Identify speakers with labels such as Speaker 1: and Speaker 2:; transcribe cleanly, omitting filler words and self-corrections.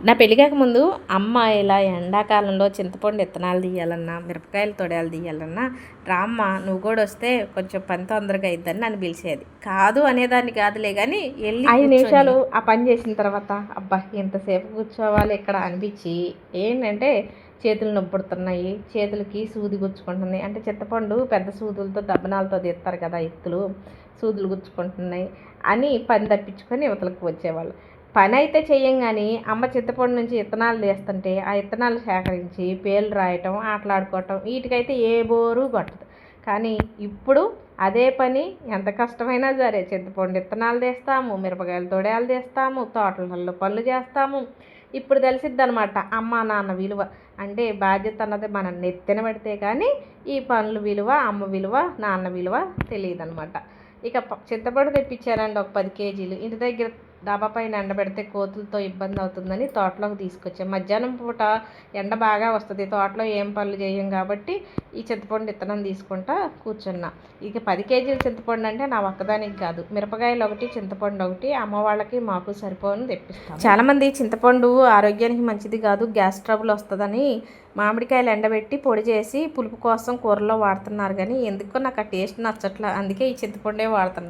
Speaker 1: నా పెళ్ళికాక ముందు అమ్మ ఇలా ఎండాకాలంలో చింతపండు విత్తనాలు తీయాలన్నా, మిరపకాయలు తొడియాలు తీయాలన్నా, రామ్మ నువ్వు కూడా వస్తే కొంచెం పని తొందరగా అయిద్దని నన్ను పిలిచేది. కాదు అనేదాన్ని కాదులే కానీ వెళ్ళి 5 నిమిషాలు ఆ పని చేసిన తర్వాత అబ్బా ఎంతసేపు కూర్చోవాలి ఇక్కడ అనిపించి ఏంటంటే చేతులు నొప్పుడుతున్నాయి, చేతులకి సూది గుచ్చుకుంటున్నాయి. అంటే చింతపండు పెద్ద సూదులతో దబ్బనాలతో తీస్తారు కదా ఎత్తులు, సూదులు గుచ్చుకుంటున్నాయి అని పని తప్పించుకొని యువతలకు వచ్చేవాళ్ళు. పని అయితే చెయ్యం కానీ అమ్మ చింతపండు నుంచి విత్తనాలు తీస్తుంటే ఆ విత్తనాలు సేకరించి పేర్లు రాయటం, ఆటలాడుకోవటం వీటికైతే ఏ బోరు కొట్టదు. కానీ ఇప్పుడు అదే పని ఎంత కష్టమైనా సరే చింతపండు విత్తనాలు తీస్తాము, మిరపకాయలు తొడియాలు తీస్తాము, తోటలలో పనులు చేస్తాము. ఇప్పుడు తెలిసిద్ది అనమాట అమ్మ నాన్న విలువ. అంటే బాధ్యత అన్నది మనం నెత్తిన పెడితే కానీ ఈ పనుల విలువ, అమ్మ విలువ, నాన్న విలువ తెలియదు అనమాట. ఇక చింతపండు తెప్పించారండి ఒక 10 కేజీలు. ఇంటి దగ్గర డాబా పైన ఎండబెడితే కోతులతో ఇబ్బంది అవుతుందని తోటలోకి తీసుకొచ్చాం. మధ్యాహ్నం పూట ఎండ బాగా వస్తుంది, తోటలో ఏం పనులు చేయం కాబట్టి ఈ చింతపండు విత్తనం తీసుకుంటా కూర్చున్నా. ఇక 10 కేజీల చింతపండు అంటే నా ఒక్కదానికి కాదు, మిరపకాయలు ఒకటి, చింతపండు ఒకటి, అమ్మ వాళ్ళకి మాకు సరిపోను తెప్పిస్తాం. చాలామంది చింతపండు ఆరోగ్యానికి మంచిది కాదు, గ్యాస్ ట్రబుల్ వస్తుందని మామిడికాయలు ఎండబెట్టి పొడి చేసి పులుపు కోసం కూరలో వాడుతున్నారు. కానీ ఎందుకో నాకు ఆ టేస్ట్ నచ్చట్లా, అందుకే ఈ చింతపండే వాడుతున్నాను.